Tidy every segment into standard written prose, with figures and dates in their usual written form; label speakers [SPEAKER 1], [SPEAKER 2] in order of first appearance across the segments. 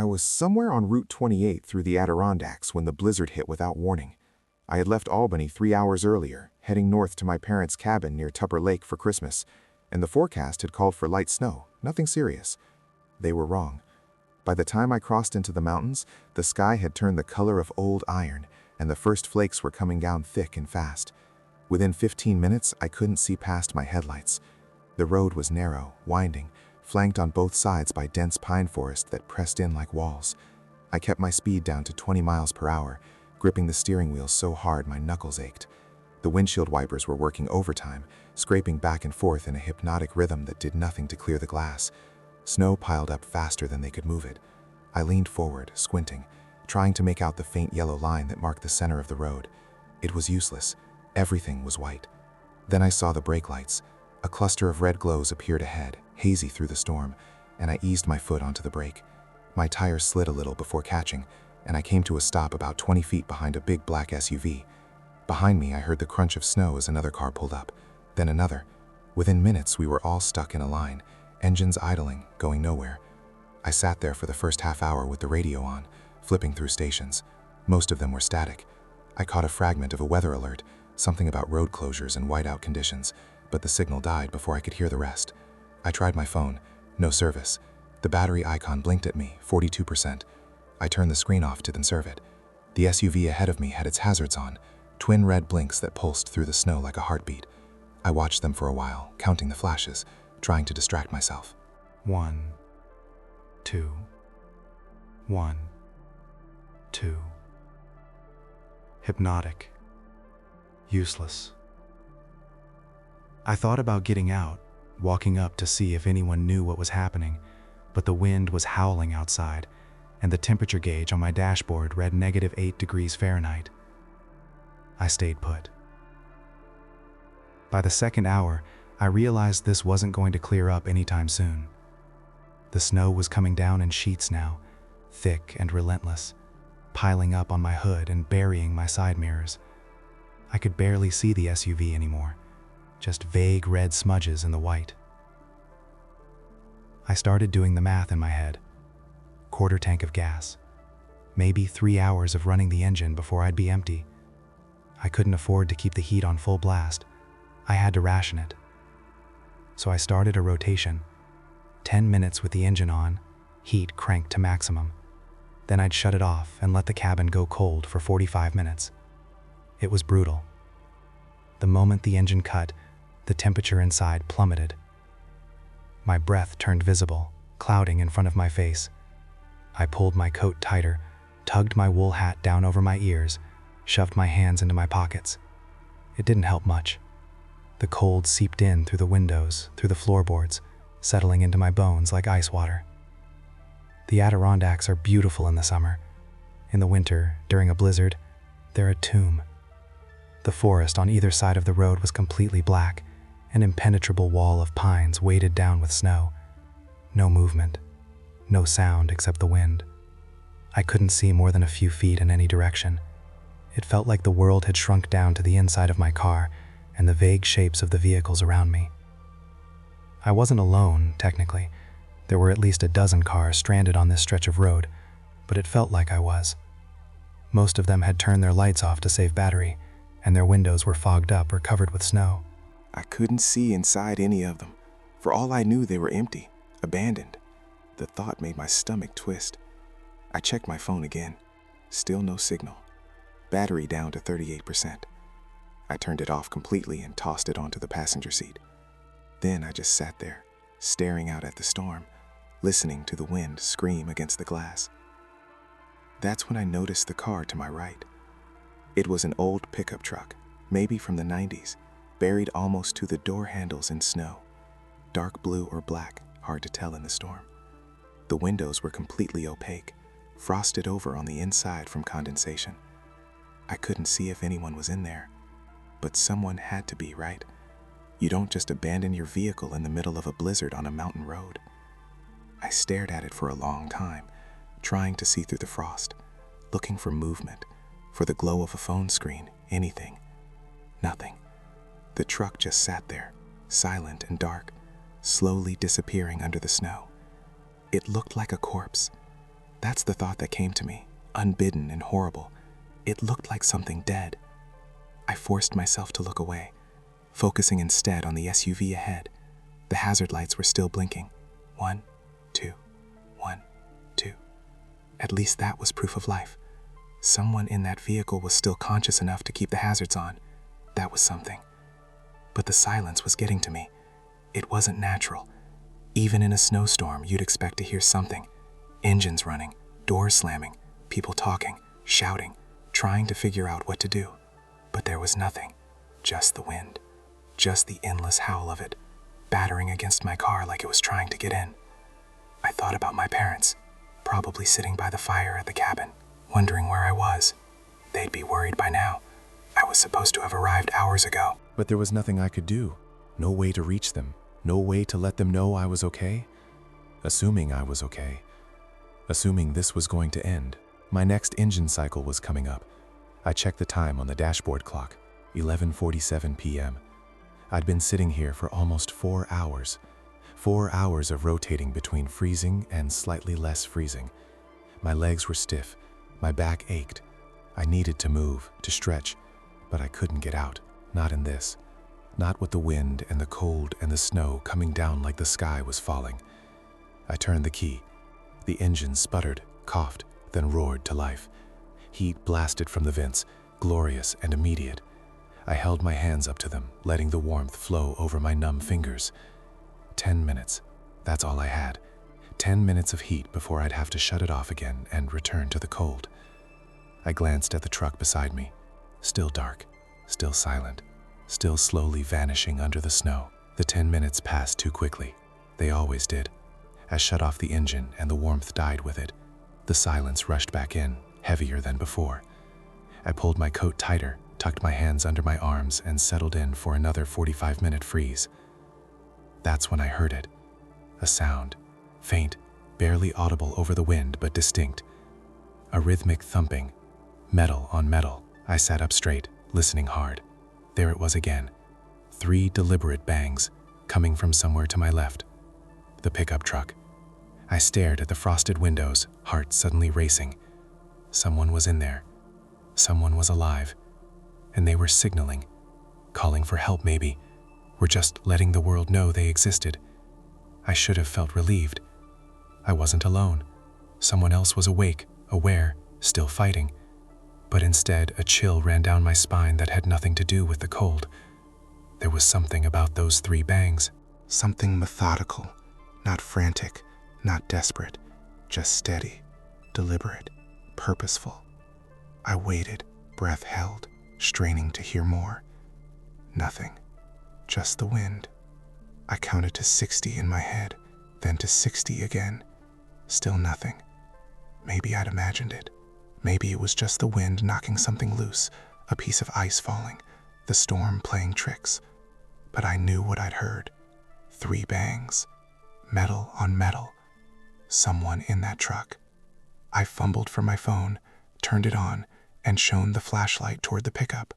[SPEAKER 1] I was somewhere on Route 28 through the Adirondacks when the blizzard hit without warning. I had left Albany 3 hours earlier, heading north to my parents' cabin near Tupper Lake for Christmas, and the forecast had called for light snow, nothing serious. They were wrong. By the time I crossed into the mountains, the sky had turned the color of old iron, and the first flakes were coming down thick and fast. Within 15 minutes, I couldn't see past my headlights. The road was narrow, winding, flanked on both sides by dense pine forest that pressed in like walls. I kept my speed down to 20 miles per hour, gripping the steering wheel so hard my knuckles ached. The windshield wipers were working overtime, scraping back and forth in a hypnotic rhythm that did nothing to clear the glass. Snow piled up faster than they could move it. I leaned forward, squinting, trying to make out the faint yellow line that marked the center of the road. It was useless. Everything was white. Then I saw the brake lights. A cluster of red glows appeared ahead, hazy through the storm, and I eased my foot onto the brake. My tires slid a little before catching, and I came to a stop about 20 feet behind a big black SUV. Behind me, I heard the crunch of snow as another car pulled up, then another. Within minutes, we were all stuck in a line, engines idling, going nowhere. I sat there for the first half hour with the radio on, flipping through stations. Most of them were static. I caught a fragment of a weather alert, something about road closures and whiteout conditions, but the signal died before I could hear the rest. I tried my phone. No service. The battery icon blinked at me, 42%. I turned the screen off to conserve it. The SUV ahead of me had its hazards on, twin red blinks that pulsed through the snow like a heartbeat. I watched them for a while, counting the flashes, trying to distract myself.
[SPEAKER 2] 1, 2, 1, 2. Hypnotic. Useless. I thought about getting out, walking up to see if anyone knew what was happening, but the wind was howling outside, and the temperature gauge on my dashboard read -8 degrees Fahrenheit. I stayed put. By the second hour, I realized this wasn't going to clear up anytime soon. The snow was coming down in sheets now, thick and relentless, piling up on my hood and burying my side mirrors. I could barely see the SUV anymore, just vague red smudges in the white. I started doing the math in my head. Quarter tank of gas. Maybe 3 hours of running the engine before I'd be empty. I couldn't afford to keep the heat on full blast. I had to ration it. So I started a rotation. 10 minutes with the engine on, heat cranked to maximum. Then I'd shut it off and let the cabin go cold for 45 minutes. It was brutal. The moment the engine cut, the temperature inside plummeted. My breath turned visible, clouding in front of my face. I pulled my coat tighter, tugged my wool hat down over my ears, shoved my hands into my pockets. It didn't help much. The cold seeped in through the windows, through the floorboards, settling into my bones like ice water. The Adirondacks are beautiful in the summer. In the winter, during a blizzard, they're a tomb. The forest on either side of the road was completely black, an impenetrable wall of pines weighted down with snow. No movement, no sound except the wind. I couldn't see more than a few feet in any direction. It felt like the world had shrunk down to the inside of my car and the vague shapes of the vehicles around me. I wasn't alone, technically. There were at least a dozen cars stranded on this stretch of road, but it felt like I was. Most of them had turned their lights off to save battery, and their windows were fogged up or covered with snow.
[SPEAKER 1] I couldn't see inside any of them. For all I knew, they were empty, abandoned. The thought made my stomach twist. I checked my phone again. Still no signal. Battery down to 38%. I turned it off completely and tossed it onto the passenger seat. Then I just sat there, staring out at the storm, listening to the wind scream against the glass. That's when I noticed the car to my right. It was an old pickup truck, maybe from the 90s, buried almost to the door handles in snow. Dark blue or black, hard to tell in the storm. The windows were completely opaque, frosted over on the inside from condensation. I couldn't see if anyone was in there, but someone had to be, right? You don't just abandon your vehicle in the middle of a blizzard on a mountain road. I stared at it for a long time, trying to see through the frost, looking for movement, for the glow of a phone screen, anything. Nothing. The truck just sat there, silent and dark, slowly disappearing under the snow. It looked like a corpse.
[SPEAKER 3] That's the thought that came to me, unbidden and horrible. It looked like something dead. I forced myself to look away, focusing instead on the SUV ahead. The hazard lights were still blinking. 1, 2, 1, 2. At least that was proof of life. Someone in that vehicle was still conscious enough to keep the hazards on. That was something. But the silence was getting to me. It wasn't natural. Even in a snowstorm, you'd expect to hear something. Engines running, doors slamming, people talking, shouting, trying to figure out what to do. But there was nothing. Just the wind. Just the endless howl of it, battering against my car like it was trying to get in. I thought about my parents, probably sitting by the fire at the cabin, wondering where I was. They'd be worried by now. I was supposed to have arrived hours ago.
[SPEAKER 1] But there was nothing I could do. No way to reach them. No way to let them know I was okay. Assuming I was okay. Assuming this was going to end. My next engine cycle was coming up. I checked the time on the dashboard clock. 11:47 p.m. I'd been sitting here for almost 4 hours. 4 hours of rotating between freezing and slightly less freezing. My legs were stiff. My back ached. I needed to move, to stretch, but I couldn't get out. Not in this. Not with the wind and the cold and the snow coming down like the sky was falling. I turned the key. The engine sputtered, coughed, then roared to life. Heat blasted from the vents, glorious and immediate. I held my hands up to them, letting the warmth flow over my numb fingers. 10 minutes. That's all I had. 10 minutes of heat before I'd have to shut it off again and return to the cold. I glanced at the truck beside me. Still dark, still silent, still slowly vanishing under the snow. The 10 minutes passed too quickly. They always did. I shut off the engine and the warmth died with it. The silence rushed back in, heavier than before. I pulled my coat tighter, tucked my hands under my arms, and settled in for another 45-minute freeze. That's when I heard it. A sound, faint, barely audible over the wind, but distinct. A rhythmic thumping, metal on metal. I sat up straight, listening hard. There it was again. 3 deliberate bangs, coming from somewhere to my left. The pickup truck. I stared at the frosted windows, heart suddenly racing. Someone was in there. Someone was alive. And they were signaling, calling for help maybe, were just letting the world know they existed. I should have felt relieved. I wasn't alone. Someone else was awake, aware, still fighting. But instead, a chill ran down my spine that had nothing to do with the cold. There was something about those 3 bangs.
[SPEAKER 3] Something methodical, not frantic, not desperate, just steady, deliberate, purposeful. I waited, breath held, straining to hear more. Nothing, just the wind. I counted to 60 in my head, then to 60 again. Still nothing. Maybe I'd imagined it. Maybe it was just the wind knocking something loose, a piece of ice falling, the storm playing tricks. But I knew what I'd heard. 3 bangs. Metal on metal. Someone in that truck. I fumbled for my phone, turned it on, and shone the flashlight toward the pickup.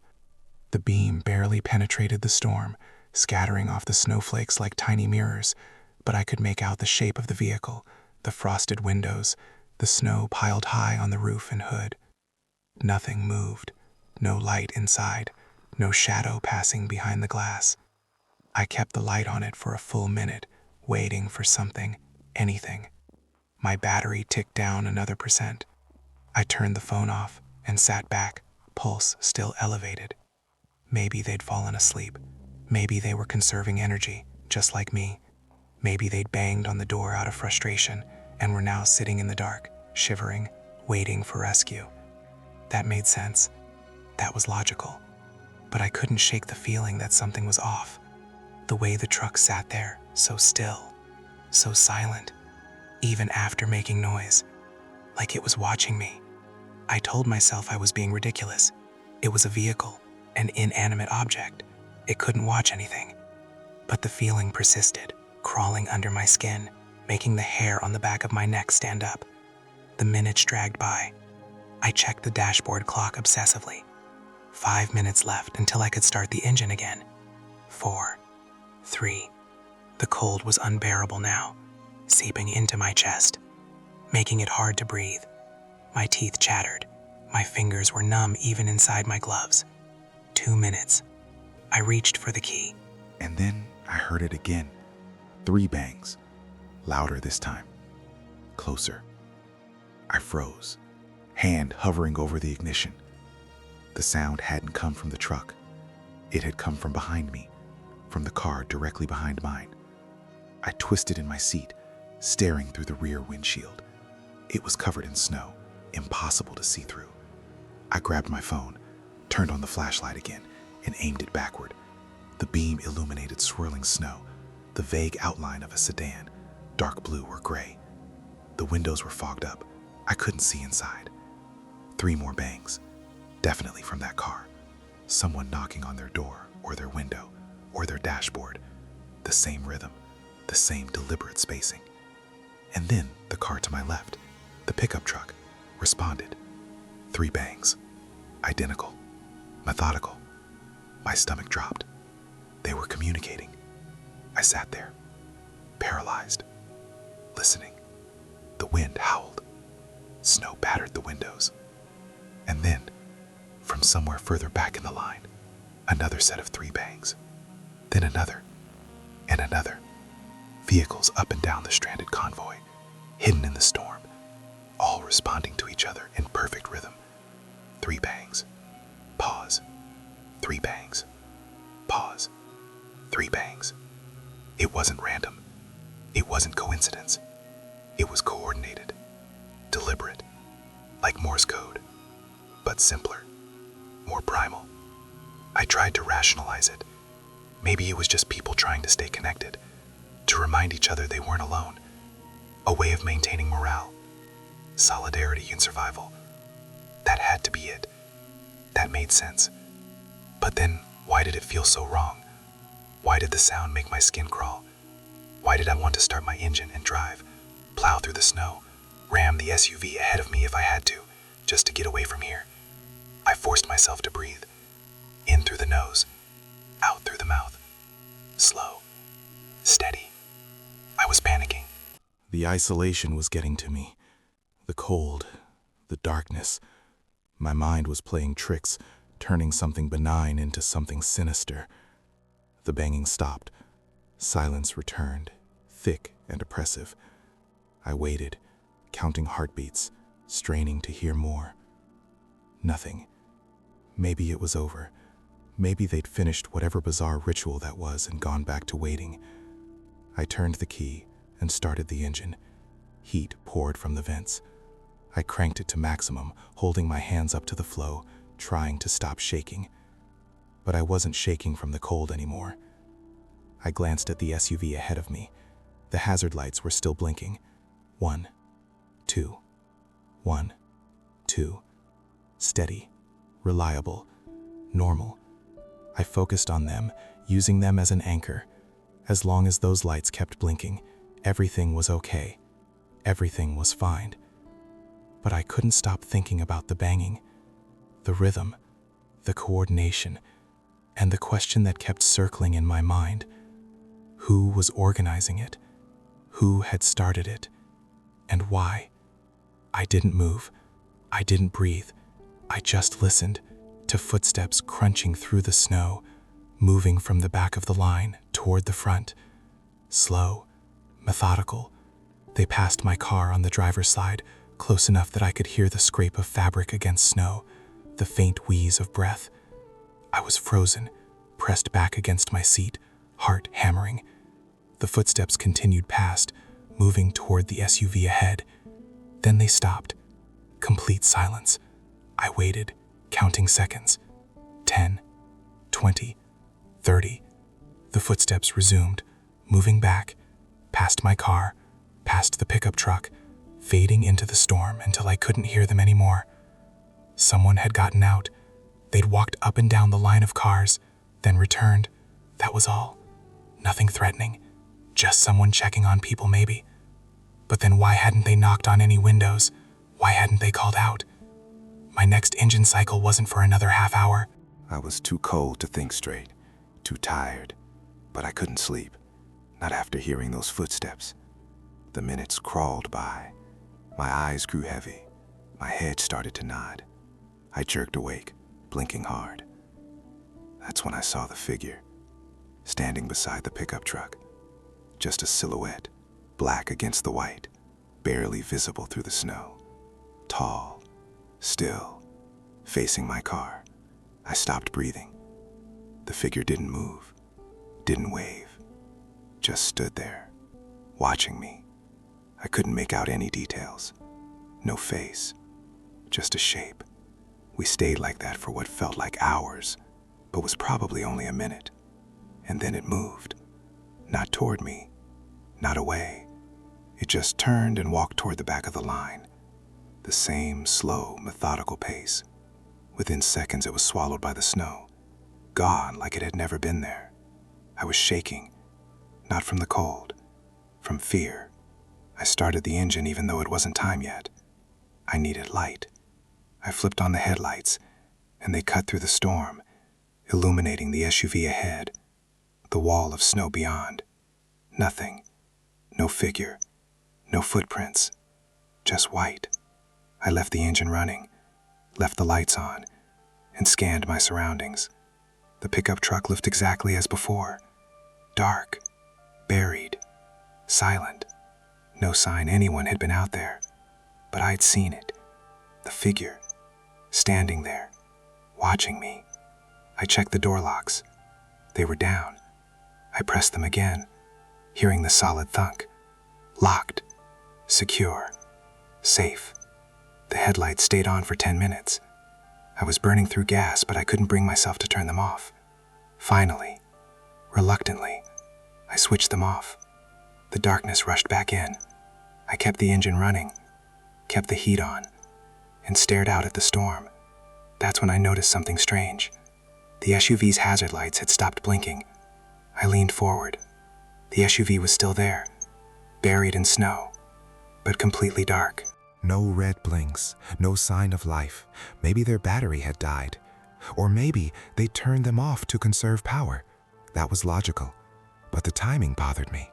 [SPEAKER 3] The beam barely penetrated the storm, scattering off the snowflakes like tiny mirrors, but I could make out the shape of the vehicle, the frosted windows, the snow piled high on the roof and hood. Nothing moved, no light inside, no shadow passing behind the glass. I kept the light on it for a full minute, waiting for something, anything. My battery ticked down another %. I turned the phone off and sat back, pulse still elevated. Maybe they'd fallen asleep. Maybe they were conserving energy, just like me. Maybe they'd banged on the door out of frustration and were now sitting in the dark, shivering, waiting for rescue. That made sense. That was logical. But I couldn't shake the feeling that something was off. The way the truck sat there, so still, so silent, even after making noise, like it was watching me. I told myself I was being ridiculous. It was a vehicle, an inanimate object. It couldn't watch anything. But the feeling persisted, crawling under my skin, making the hair on the back of my neck stand up. The minutes dragged by. I checked the dashboard clock obsessively. 5 minutes left until I could start the engine again. 4, 3. The cold was unbearable now, seeping into my chest.
[SPEAKER 2] making it hard to breathe. My teeth chattered. My fingers were numb even inside my gloves. 2 minutes. I reached for the key.
[SPEAKER 3] And then I heard it again. 3 bangs. Louder this time. Closer. I froze, hand hovering over the ignition. The sound hadn't come from the truck. It had come from behind me, from the car directly behind mine. I twisted in my seat, staring through the rear windshield. It was covered in snow, impossible to see through. I grabbed my phone, turned on the flashlight again, and aimed it backward. The beam illuminated swirling snow, the vague outline of a sedan, dark blue or gray. The windows were fogged up. I couldn't see inside. 3 more bangs, definitely from that car. Someone knocking on their door or their window or their dashboard. The same rhythm, the same deliberate spacing. And then the car to my left, the pickup truck, responded. 3 bangs, identical, methodical. My stomach dropped. They were communicating. I sat there, paralyzed, listening. The wind howled. Snow battered the windows. And then, from somewhere further back in the line, another set of 3 bangs. Then another, and another. Vehicles up and down the stranded convoy, hidden in the storm, all responding to each other in perfect rhythm. 3 bangs. Pause. 3 bangs. Pause. 3 bangs. It wasn't random. It wasn't coincidence. It was coordinated, deliberate, like Morse code, but simpler, more primal. I tried to rationalize it. Maybe it was just people trying to stay connected, to remind each other they weren't alone, a way of maintaining morale, solidarity in survival. That had to be it. That made sense. But then, why did it feel so wrong? Why did the sound make my skin crawl? Why did I want to start my engine and drive, plow through the snow, ram the SUV ahead of me if I had to, just to get away from here? I forced myself to breathe, in through the nose, out through the mouth, slow, steady. I was panicking. The isolation was getting to me, the cold, the darkness. My mind was playing tricks, turning something benign into something sinister. The banging stopped. Silence returned, thick and oppressive. I waited, counting heartbeats, straining to hear more. Nothing. Maybe it was over. Maybe they'd finished whatever bizarre ritual that was and gone back to waiting. I turned the key and started the engine. Heat poured from the vents. I cranked it to maximum, holding my hands up to the flow, trying to stop shaking. But I wasn't shaking from the cold anymore. I glanced at the SUV ahead of me. The hazard lights were still blinking. 1, 2, 1, 2. Steady, reliable, normal. I focused on them, using them as an anchor. As long as those lights kept blinking, everything was okay. Everything was fine. But I couldn't stop thinking about the banging, the rhythm, the coordination, and the question that kept circling in my mind. Who was organizing it? Who had started it? And why? I didn't move. I didn't breathe. I just listened to footsteps crunching through the snow, moving from the back of the line toward the front. Slow, methodical. They passed my car on the driver's side, close enough that I could hear the scrape of fabric against snow, the faint wheeze of breath. I was frozen, pressed back against my seat, heart hammering. The footsteps continued past, moving toward the SUV ahead. Then they stopped. Complete silence. I waited, counting seconds. 10, 20, 30. The footsteps resumed, moving back, past my car, past the pickup truck, fading into the storm until I couldn't hear them anymore. Someone had gotten out. They'd walked up and down the line of cars, then returned. That was all. Nothing threatening. Just someone checking on people, maybe. But then why hadn't they knocked on any windows? Why hadn't they called out? My next engine cycle wasn't for another half hour. I was too cold to think straight, too tired, but I couldn't sleep, not after hearing those footsteps. The minutes crawled by.
[SPEAKER 1] My eyes grew heavy. My head started to nod. I jerked awake, blinking hard. That's when I saw the figure, standing beside the pickup truck. Just a silhouette, black against the white, barely visible through the snow. Tall, still, facing my car. I stopped breathing. The figure didn't move, didn't wave, just stood there, watching me. I couldn't make out any details. No face, just a shape. We stayed like that for what felt like hours, but was probably only a minute. And then it moved. Not toward me, not away. It just turned and walked toward the back of the line. The same slow, methodical pace. Within seconds, it was swallowed by the snow, gone like it had never been there. I was shaking, not from the cold, from fear. I started the engine even though it wasn't time yet. I needed light. I flipped on the headlights, and they cut through the storm, illuminating the SUV ahead, the wall of snow beyond. Nothing. No figure. No footprints. Just white. I left the engine running, left the lights on, and scanned my surroundings. The pickup truck looked exactly as before. Dark. Buried. Silent. No sign anyone had been out there. But I'd seen it. The figure. Standing there, watching me. I checked the door locks. They were down. I pressed them again, hearing the solid thunk. Locked. Secure. Safe. The headlights stayed on for 10 minutes. I was burning through gas, but I couldn't bring myself to turn them off. Finally, reluctantly, I switched them off. The darkness rushed back in. I kept the engine running, kept the heat on, and stared out at the storm. That's when I noticed something strange. The SUV's hazard lights had stopped blinking. I leaned forward. The SUV was still there, buried in snow, but completely dark.
[SPEAKER 3] No red blinks, no sign of life. Maybe their battery had died. Or maybe they turned them off to conserve power. That was logical. But the timing bothered me.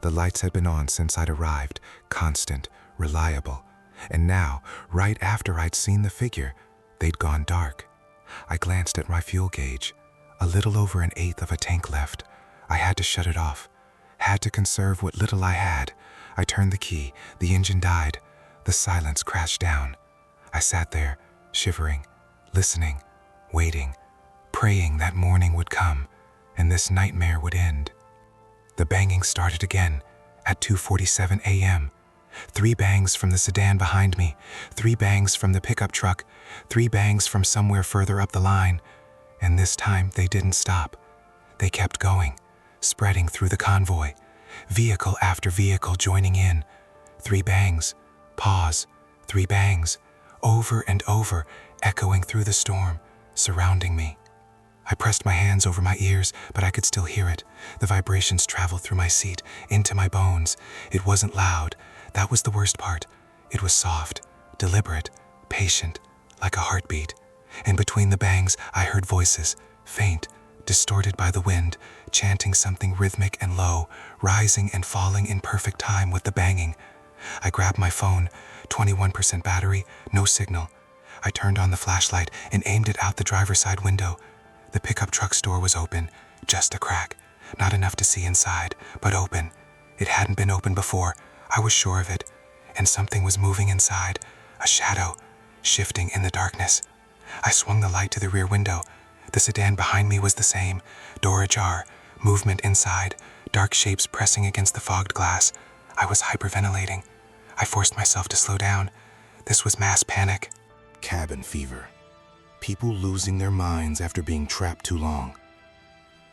[SPEAKER 3] The lights had been on since I'd arrived, constant, reliable. And now, right after I'd seen the figure, they'd gone dark. I glanced at my fuel gauge. A little over an eighth of a tank left. I had to shut it off. Had to conserve what little I had. I turned the key. The engine died. The silence crashed down. I sat there, shivering, listening, waiting, praying that morning would come and this nightmare would end. The banging started again at 2:47 a.m. 3 bangs from the sedan behind me, 3 bangs from the pickup truck, 3 bangs from somewhere further up the line. And this time they didn't stop. They kept going, spreading through the convoy, vehicle after vehicle joining in. 3 bangs, pause, 3 bangs, over and over, echoing through the storm, surrounding me. I pressed my hands over my ears, but I could still hear it. The vibrations traveled through my seat, into my bones. It wasn't loud. That was the worst part. It was soft, deliberate, patient, like a heartbeat. And between the bangs, I heard voices, faint, distorted by the wind, chanting something rhythmic and low, rising and falling in perfect time with the banging. I grabbed my phone, 21% battery, no signal. I turned on the flashlight and aimed it out the driver's side window. The pickup truck's door was open, just a crack. Not enough to see inside, but open. It hadn't been open before. I was sure of it. And something was moving inside, a shadow, shifting in the darkness. I swung the light to the rear window. The sedan behind me was the same, door ajar, movement inside, dark shapes pressing against the fogged glass. I was hyperventilating. I forced myself to slow down. This was mass panic.
[SPEAKER 4] Cabin fever. People losing their minds after being trapped too long.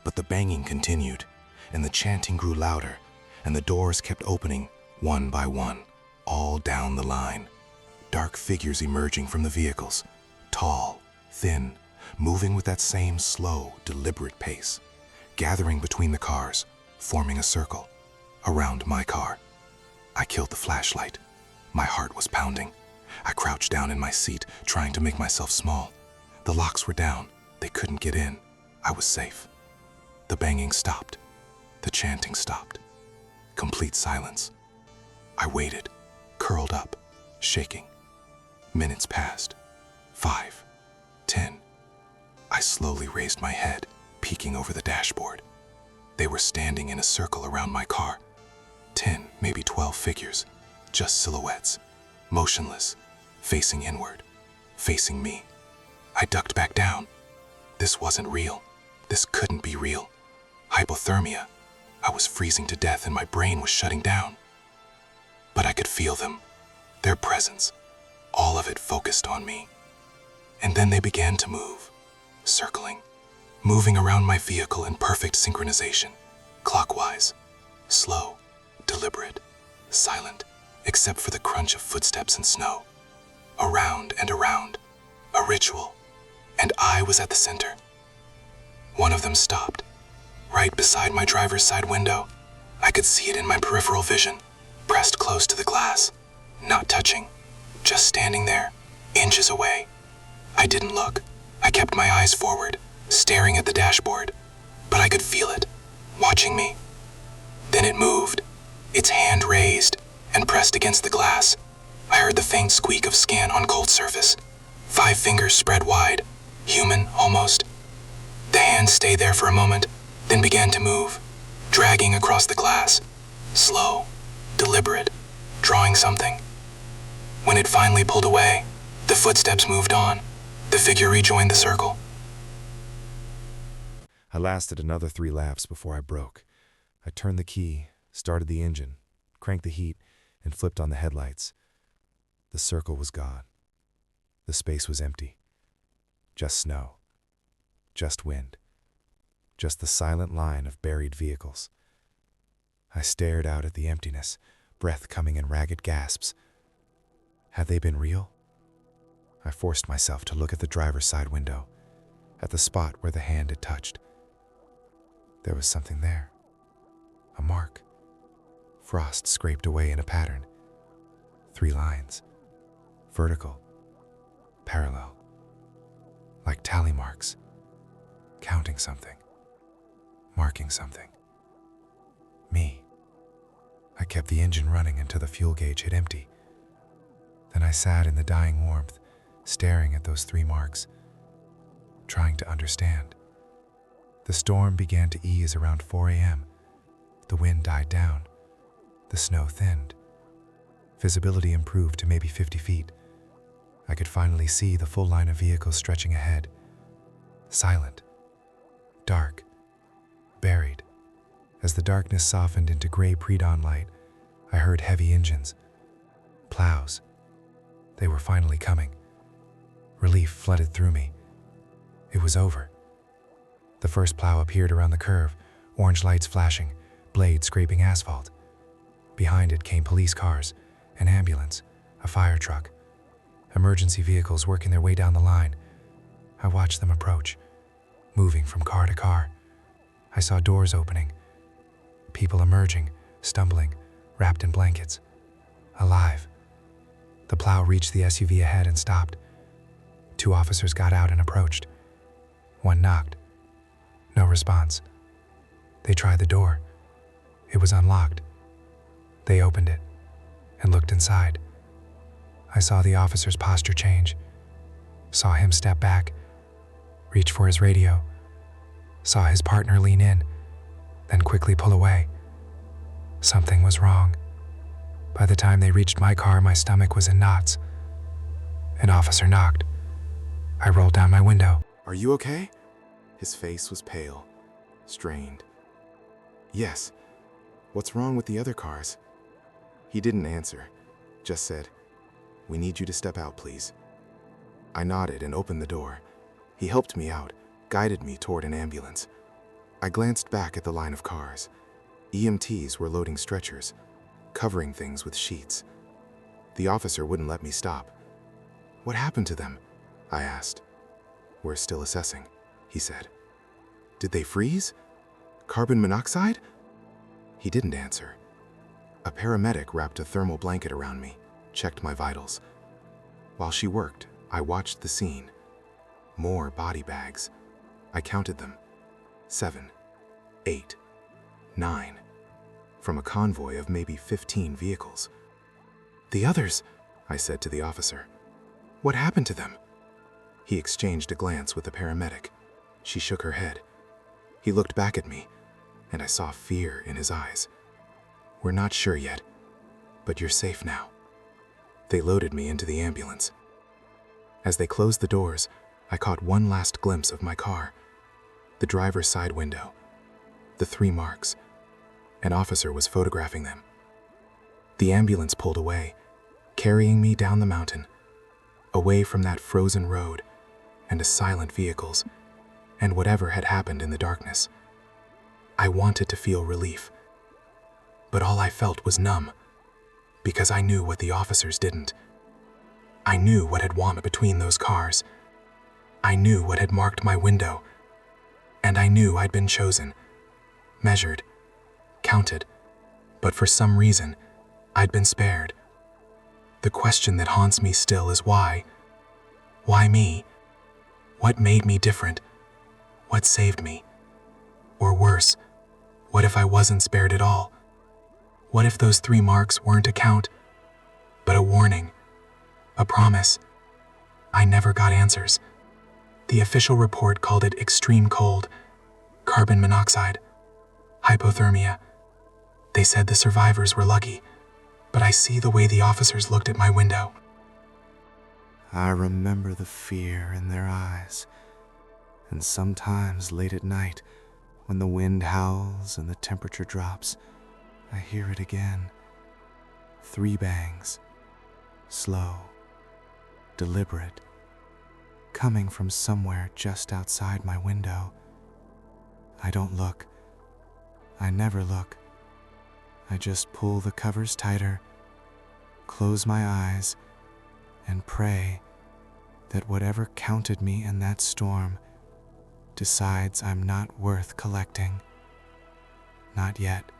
[SPEAKER 4] But the banging continued, and the chanting grew louder, and the doors kept opening, one by one, all down the line. Dark figures emerging from the vehicles, tall, thin, moving with that same slow, deliberate pace, gathering between the cars, forming a circle, around my car. I killed the flashlight. My heart was pounding. I crouched down in my seat, trying to make myself small. The locks were down. They couldn't get in. I was safe. The banging stopped. The chanting stopped. Complete silence. I waited, curled up, shaking. Minutes passed. 5, 10. I slowly raised my head, peeking over the dashboard. They were standing in a circle around my car. 10, maybe 12 figures, just silhouettes, motionless, facing inward, facing me. I ducked back down. This wasn't real. This couldn't be real. Hypothermia. I was freezing to death and my brain was shutting down. But I could feel them, their presence, all of it focused on me. And then they began to move, circling, moving around my vehicle in perfect synchronization, clockwise, slow, deliberate, silent, except for the crunch of footsteps and snow. Around and around, a ritual, and I was at the center. One of them stopped, right beside my driver's side window. I could see it in my peripheral vision, pressed close to the glass, not touching, just standing there, inches away. I didn't look. I kept my eyes forward, staring at the dashboard, but I could feel it, watching me. Then it moved, its hand raised and pressed against the glass. I heard the faint squeak of skin on cold surface. 5 fingers spread wide, human almost. The hand stayed there for a moment, then began to move, dragging across the glass, slow, deliberate, drawing something. When it finally pulled away, the footsteps moved on. The figure rejoined the circle.
[SPEAKER 1] I lasted another 3 laps before I broke. I turned the key, started the engine, cranked the heat, and flipped on the headlights. The circle was gone. The space was empty. Just snow. Just wind. Just the silent line of buried vehicles. I stared out at the emptiness, breath coming in ragged gasps. Had they been real? I forced myself to look at the driver's side window, at the spot where the hand had touched. There was something there. A mark. Frost scraped away in a pattern. 3 lines. Vertical. Parallel. Like tally marks. Counting something. Marking something. Me. I kept the engine running until the fuel gauge hit empty. Then I sat in the dying warmth, staring at those 3 marks, trying to understand. The storm began to ease around 4 a.m. The wind died down. The snow thinned. Visibility improved to maybe 50 feet. I could finally see the full line of vehicles stretching ahead. Silent. Dark. Buried. As the darkness softened into gray pre-dawn light, I heard heavy engines. Plows. They were finally coming. Relief flooded through me. It was over. The first plow appeared around the curve, orange lights flashing, blades scraping asphalt. Behind it came police cars, an ambulance, a fire truck, emergency vehicles working their way down the line. I watched them approach, moving from car to car. I saw doors opening, people emerging, stumbling, wrapped in blankets, alive. The plow reached the SUV ahead and stopped. 2 officers got out and approached. One knocked. No response. They tried the door. It was unlocked. They opened it and looked inside. I saw the officer's posture change. Saw him step back, reach for his radio. Saw his partner lean in, then quickly pull away. Something was wrong. By the time they reached my car, my stomach was in knots. An officer knocked. I rolled down my window.
[SPEAKER 3] Are you okay? His face was pale, strained. Yes. What's wrong with the other cars? He didn't answer, just said, "We need you to step out, please." I nodded and opened the door. He helped me out, guided me toward an ambulance. I glanced back at the line of cars. EMTs were loading stretchers, covering things with sheets. The officer wouldn't let me stop. "What happened to them?" I asked. "We're still assessing," he said. "Did they freeze? Carbon monoxide?" He didn't answer. A paramedic wrapped a thermal blanket around me, checked my vitals. While she worked, I watched the scene. More body bags. I counted them. 7, 8, 9. From a convoy of maybe 15 vehicles. "The others,"
[SPEAKER 1] I said to the officer. "What happened to them?" He exchanged a glance with the paramedic. She shook her head. He looked back at me, and I saw fear in his eyes. "We're not sure yet, but you're safe now." They loaded me into the ambulance. As they closed the doors, I caught one last glimpse of my car, the driver's side window, the 3 marks. An officer was photographing them. The ambulance pulled away, carrying me down the mountain, away from that frozen road and the silent vehicles and whatever had happened in the darkness. I wanted to feel relief, but all I felt was numb, because I knew what the officers didn't. I knew what had wanted between those cars. I knew what had marked my window, and I knew I'd been chosen, measured, counted, but for some reason, I'd been spared. The question that haunts me still is why? Why me? What made me different? What saved me? Or worse, what if I wasn't spared at all? What if those 3 marks weren't a count, but a warning, a promise? I never got answers. The official report called it extreme cold, carbon monoxide, hypothermia. They said the survivors were lucky, but I see the way the officers looked at my window.
[SPEAKER 3] I remember the fear in their eyes, and sometimes late at night, when the wind howls and the temperature drops, I hear it again. 3 bangs, slow, deliberate, coming from somewhere just outside my window. I don't look. I never look. I just pull the covers tighter, close my eyes, and pray that whatever counted me in that storm decides I'm not worth collecting. Not yet.